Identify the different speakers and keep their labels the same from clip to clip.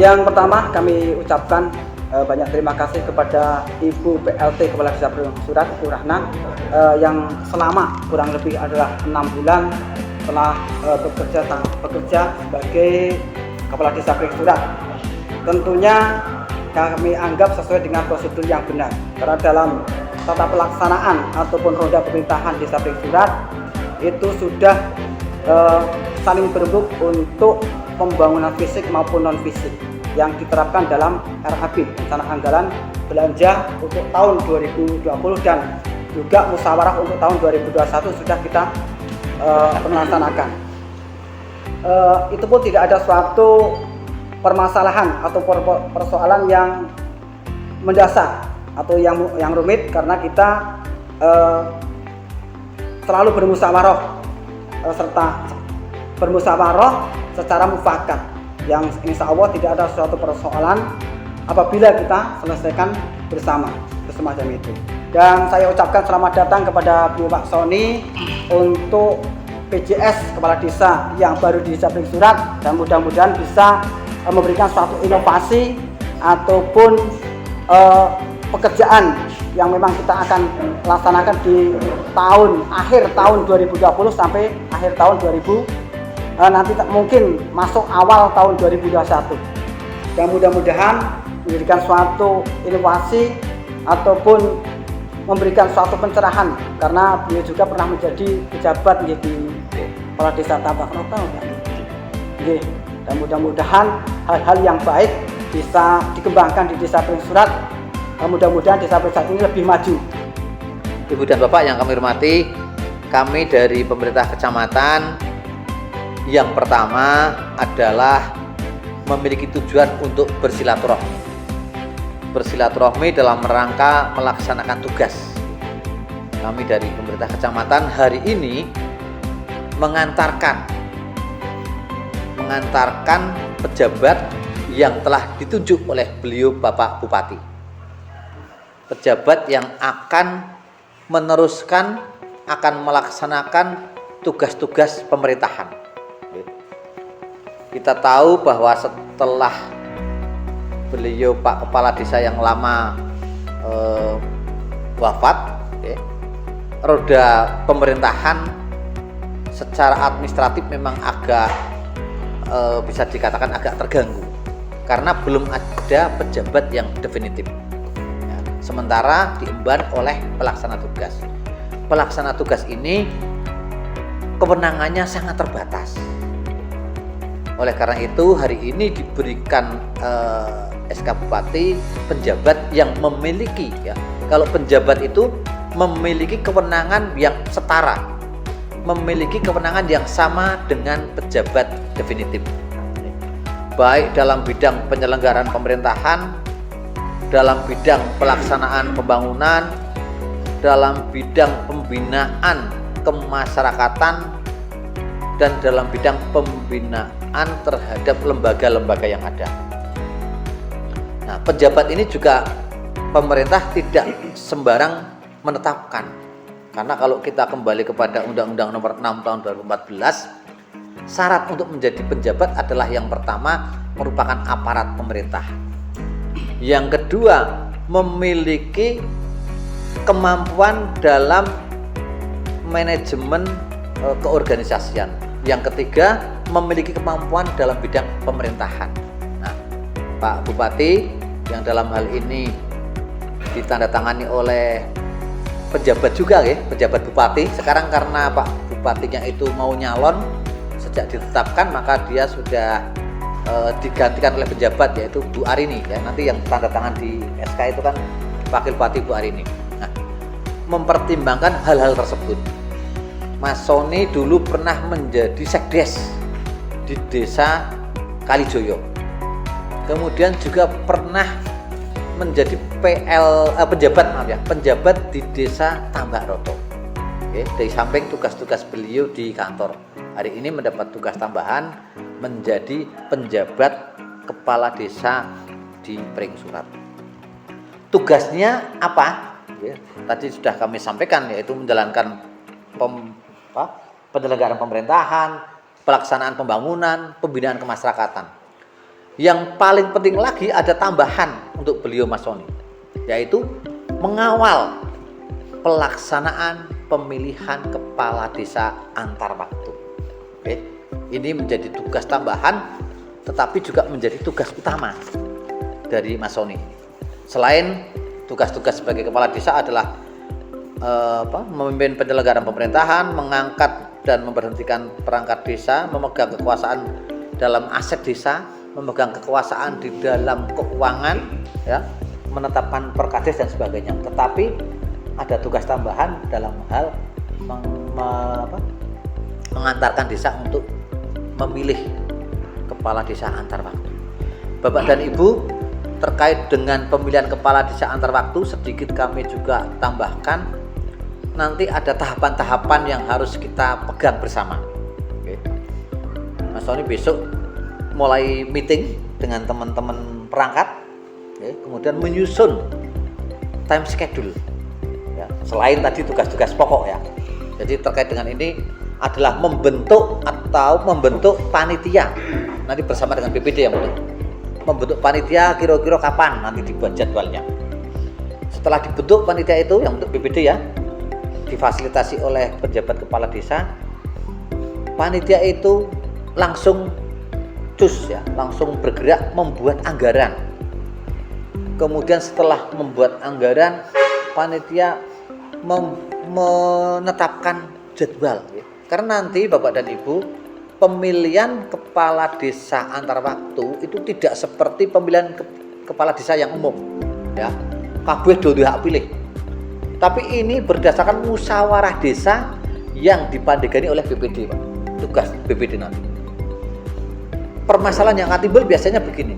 Speaker 1: Yang pertama kami ucapkan banyak terima kasih kepada Ibu PLT Kepala Desa Pring Surat, Ibu Rahna, yang selama kurang lebih adalah 6 bulan telah bekerja sebagai Kepala Desa Pring Surat. Tentunya kami anggap sesuai dengan prosedur yang benar, karena dalam tata pelaksanaan ataupun roda pemerintahan Desa Pring Surat itu sudah saling berembuk untuk pembangunan fisik maupun non fisik yang diterapkan dalam RAB, rencana anggaran belanja untuk tahun 2020, dan juga musyawarah untuk tahun 2021 sudah kita melaksanakan. Itu pun tidak ada suatu permasalahan atau persoalan yang mendasar atau yang rumit, karena kita selalu bermusyawarah serta bermusyawarah secara mufakat, yang insya Allah tidak ada suatu persoalan apabila kita selesaikan bersama semacam itu. Dan saya ucapkan selamat datang kepada Pak Sony untuk PJS Kepala Desa yang baru di Desa Pring Surat, dan mudah-mudahan bisa memberikan suatu inovasi ataupun pekerjaan yang memang kita akan laksanakan di akhir tahun 2020 sampai akhir tahun 2000, nanti mungkin masuk awal tahun 2021. Dan mudah-mudahan memberikan suatu inovasi ataupun memberikan suatu pencerahan, karena beliau juga pernah menjadi pejabat di Kepala Desa Tambak Roto. Dan mudah-mudahan hal-hal yang baik bisa dikembangkan di Desa Pring Surat. Mudah-mudahan Desa Pring Surat ini lebih maju.
Speaker 2: Ibu dan Bapak yang kami hormati, kami dari pemerintah kecamatan yang pertama adalah memiliki tujuan untuk bersilaturahmi. Bersilaturahmi dalam rangka melaksanakan tugas. Kami dari pemerintah kecamatan hari ini mengantarkan pejabat yang telah ditunjuk oleh beliau Bapak Bupati. Pejabat yang akan meneruskan, akan melaksanakan tugas-tugas pemerintahan. Kita tahu bahwa setelah beliau Pak Kepala Desa yang lama wafat, roda pemerintahan secara administratif memang agak bisa dikatakan agak terganggu, karena belum ada pejabat yang definitif. Sementara diemban oleh pelaksana tugas. Pelaksana tugas ini kewenangannya sangat terbatas. Oleh karena itu hari ini diberikan SK Bupati penjabat yang memiliki, kalau penjabat itu memiliki kewenangan yang setara, memiliki kewenangan yang sama dengan pejabat definitif, baik dalam bidang penyelenggaraan pemerintahan, dalam bidang pelaksanaan pembangunan, dalam bidang pembinaan kemasyarakatan, dan dalam bidang pembinaan terhadap lembaga-lembaga yang ada. Nah, pejabat ini juga pemerintah tidak sembarang menetapkan, karena kalau kita kembali kepada Undang-Undang Nomor 6 Tahun 2014, syarat untuk menjadi pejabat adalah yang pertama merupakan aparat pemerintah, yang kedua memiliki kemampuan dalam manajemen keorganisasian, yang ketiga memiliki kemampuan dalam bidang pemerintahan. Nah, Pak Bupati yang dalam hal ini ditandatangani oleh pejabat juga, pejabat bupati. Sekarang karena Pak Bupatinya itu mau nyalon sejak ditetapkan, maka dia sudah digantikan oleh pejabat, yaitu Bu Arini. Nanti yang tanda tangan di SK itu kan Wakil Bupati Bu Arini. Nah, mempertimbangkan hal-hal tersebut, Mas Sony dulu pernah menjadi sekdes di Desa Kalijoyo, kemudian juga pernah menjadi penjabat di Desa Tambak Roto. Dari samping tugas-tugas beliau di kantor, hari ini mendapat tugas tambahan menjadi penjabat Kepala Desa di Pring Surat. Tugasnya apa? Tadi sudah kami sampaikan, yaitu menjalankan penyelenggaraan pemerintahan, pelaksanaan pembangunan, pembinaan kemasyarakatan. Yang paling penting lagi ada tambahan untuk beliau Mas Sony, yaitu mengawal pelaksanaan pemilihan kepala desa antar waktu. Oke, ini menjadi tugas tambahan, tetapi juga menjadi tugas utama dari Mas Sony. Selain tugas-tugas sebagai kepala desa adalah memimpin penyelenggaraan pemerintahan, mengangkat dan memberhentikan perangkat desa, memegang kekuasaan dalam aset desa, memegang kekuasaan di dalam keuangan, ya, menetapkan perkades dan sebagainya. Tetapi ada tugas tambahan dalam hal mengantarkan desa untuk memilih kepala desa antar waktu. Bapak dan Ibu, terkait dengan pemilihan kepala desa antar waktu, sedikit kami juga tambahkan, nanti ada tahapan-tahapan yang harus kita pegang bersama. Oke. Mas Sony besok mulai meeting dengan teman-teman perangkat, oke, kemudian menyusun time schedule, ya, selain tadi tugas-tugas pokok, ya. Jadi terkait dengan ini adalah membentuk panitia nanti bersama dengan BPD yang membentuk panitia kira-kira kapan nanti dibuat jadwalnya. Setelah dibentuk panitia itu yang untuk BPD, ya, difasilitasi oleh penjabat kepala desa, panitia itu langsung langsung bergerak membuat anggaran. Kemudian setelah membuat anggaran, panitia menetapkan jadwal, ya. Karena nanti Bapak dan Ibu, pemilihan kepala desa antar waktu itu tidak seperti pemilihan kepala desa yang umum, ya, kabeh duwe hak pilih. Tapi ini berdasarkan musyawarah desa yang dipandegani oleh BPD, Pak. Tugas BPD nanti. Permasalahan yang akan timbul biasanya begini,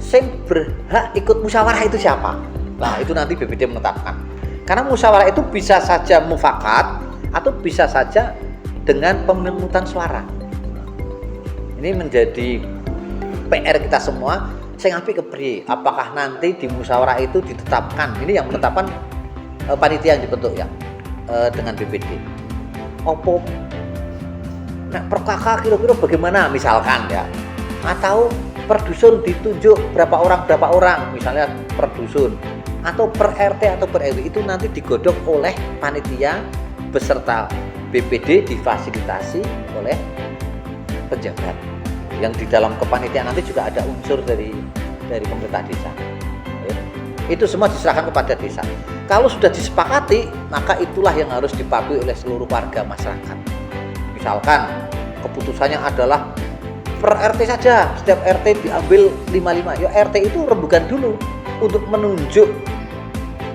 Speaker 2: sing berhak ikut musyawarah itu siapa? Nah, itu nanti BPD menetapkan. Karena musyawarah itu bisa saja mufakat atau bisa saja dengan pemungutan suara. Ini menjadi PR kita semua. Sing apik kepriye? Apakah nanti di musyawarah itu ditetapkan? Ini yang menetapkan panitia yang dibentuk, ya, dengan BPD. Opo nek per kakak kira-kira bagaimana misalkan, ya, atau per dusun ditunjuk berapa orang misalnya per dusun, atau per RT atau per RW, itu nanti digodok oleh panitia beserta BPD, difasilitasi oleh pejabat. Yang di dalam kepanitiaan nanti juga ada unsur dari pemerintah desa. Itu semua diserahkan kepada desa. Kalau sudah disepakati, maka itulah yang harus dipatuhi oleh seluruh warga masyarakat. Misalkan keputusannya adalah per RT saja, setiap RT diambil 55. Ya, RT itu rembukan dulu untuk menunjuk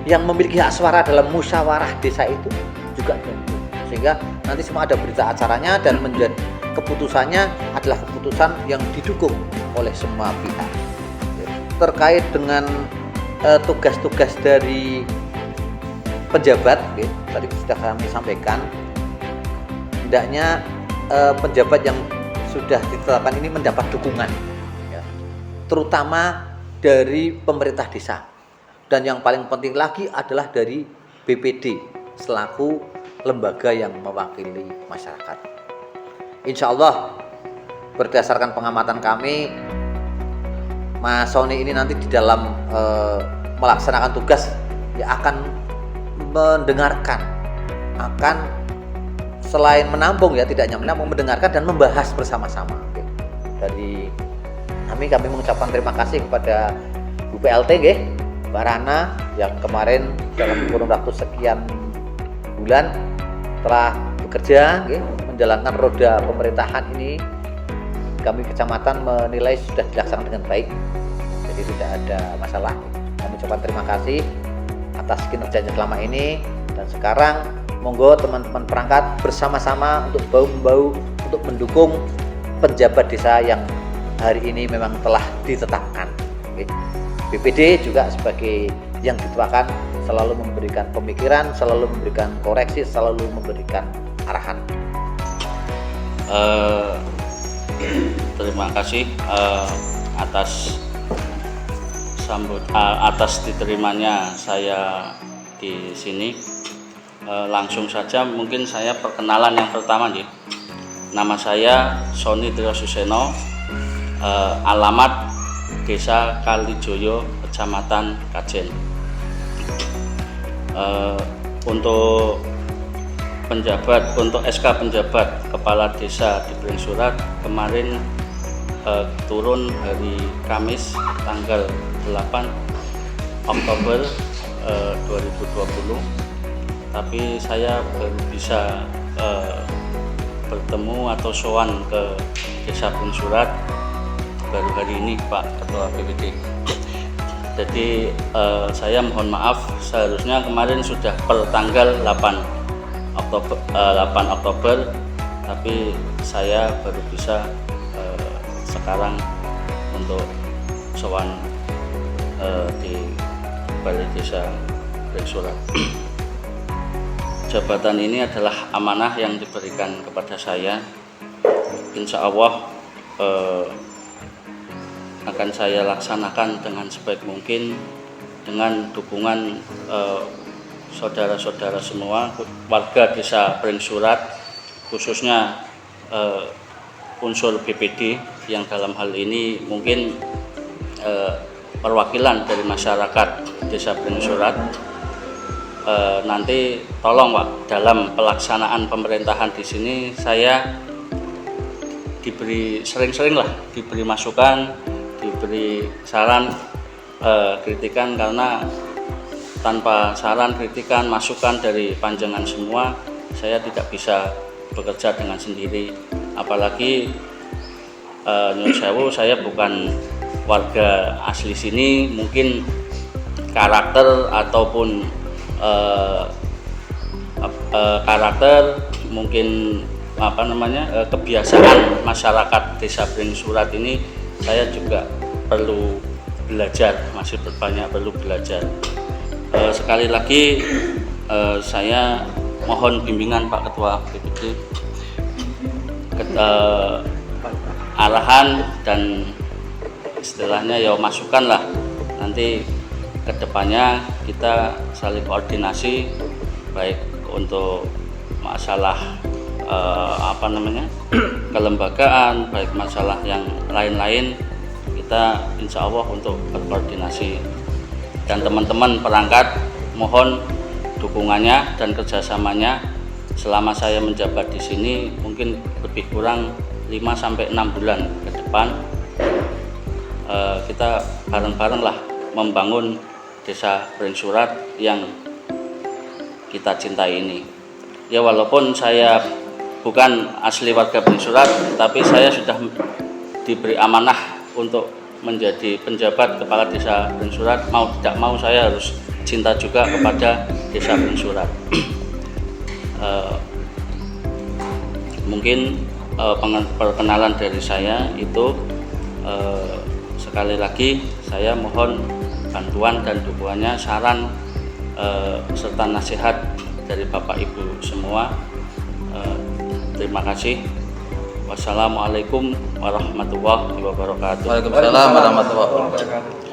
Speaker 2: yang memiliki hak suara dalam musyawarah desa itu juga tentu. Sehingga nanti semua ada berita acaranya dan menjadi keputusannya adalah keputusan yang didukung oleh semua pihak. Terkait dengan tugas-tugas dari pejabat, tadi sudah kami sampaikan, hendaknya pejabat yang sudah ditetapkan ini mendapat dukungan, ya, terutama dari pemerintah desa, dan yang paling penting lagi adalah dari BPD selaku lembaga yang mewakili masyarakat. Insya Allah berdasarkan pengamatan kami, Mas Sony ini nanti di dalam melaksanakan tugas, ya, akan mendengarkan, akan selain menampung, ya, tidak hanya menampung, mendengarkan dan membahas bersama-sama. Oke. Dari kami mengucapkan terima kasih kepada Bu PLT, Mbak Rana, yang kemarin dalam kurun waktu sekian bulan telah bekerja, menjalankan roda pemerintahan ini. Kami kecamatan menilai sudah dilaksanakan dengan baik, jadi tidak ada masalah. Kami ucapkan terima kasih atas kinerjanya selama ini, dan sekarang monggo teman-teman perangkat bersama-sama untuk bahu-membahu untuk mendukung penjabat desa yang hari ini memang telah ditetapkan. BPD juga sebagai yang dituakan selalu memberikan pemikiran, selalu memberikan koreksi, selalu memberikan arahan.
Speaker 3: Terima kasih atas diterimanya saya di sini. Langsung saja mungkin saya perkenalan yang pertama, nama saya Sony Trio Suseno, alamat Desa Kalijoyo, Kecamatan Kajen. Untuk SK penjabat kepala desa diberi surat kemarin turun hari Kamis tanggal 8 Oktober 2020, tapi saya baru bisa bertemu atau sowan ke desa beri surat baru hari ini, Pak Ketua BPD. Jadi saya mohon maaf, seharusnya kemarin sudah per tanggal 8 Oktober, tapi saya baru bisa sekarang untuk sowan di Balai Desa Beri Surat. Jabatan ini adalah amanah yang diberikan kepada saya. Insya Allah akan saya laksanakan dengan sebaik mungkin dengan dukungan saudara-saudara semua, warga Desa Beri Surat, khususnya unsur BPD yang dalam hal ini mungkin perwakilan dari masyarakat Desa Beri Surat. Nanti tolong Pak, dalam pelaksanaan pemerintahan di sini saya diberi diberi masukan, diberi saran, kritikan, karena tanpa saran, kritikan, masukan dari panjenengan semua saya tidak bisa bekerja dengan sendiri. Apalagi nyuwun sewu, saya bukan warga asli sini, mungkin karakter ataupun mungkin kebiasaan masyarakat Desa Beri Surat ini saya juga perlu belajar, masih perlu belajar. Sekali lagi saya mohon bimbingan Pak Ketua BPD, arahan dan istilahnya ya masukan lah, nanti kedepannya kita saling koordinasi, baik untuk masalah kelembagaan, baik masalah yang lain-lain, kita insya Allah untuk berkoordinasi. Dan teman-teman perangkat mohon dukungannya dan kerjasamanya selama saya menjabat di sini, mungkin lebih kurang 5-6 bulan ke depan. Kita bareng-bareng lah membangun Desa Beri Surat yang kita cintai ini. Ya walaupun saya bukan asli warga Beri Surat, tapi saya sudah diberi amanah untuk menjadi penjabat kepala Desa Beri Surat. Mau tidak mau saya harus cinta juga kepada Desa Beri Surat. Mungkin perkenalan dari saya itu, sekali lagi saya mohon bantuan dan dukungannya, saran serta nasihat dari Bapak Ibu semua. Terima kasih. Wassalamualaikum warahmatullahi wabarakatuh.
Speaker 2: Waalaikumsalam warahmatullahi wabarakatuh.